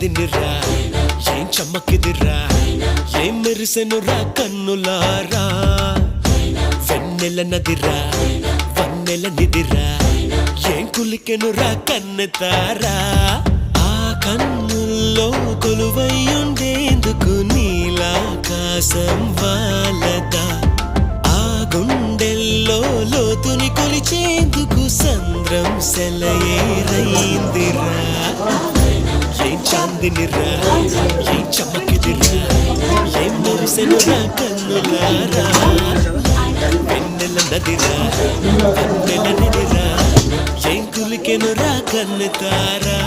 చాందినిరా ఏం చమ్మకిదిరా ఏం మెరిసెనురా కన్నులారా వెన్నెల నదిరా వన్నెల నిదిరా ఏం కులికెనురా కన్నెతారా ఆ కన్నుల్లో కొలువయ్యుండేందుకు నీలాకాశం వాలదా ఆ గుండెల్లో లోతుని కొలిచేందుకు సంద్రం సెలయేరైందిరా ఏం చాందినిరా ఏం చమ్మకిదిరా ఏం మెరిసెనురా కన్నులారా వెన్నెల నదిరా వన్నెల నిదిరా ఏం కులికెనురా కన్నెతారా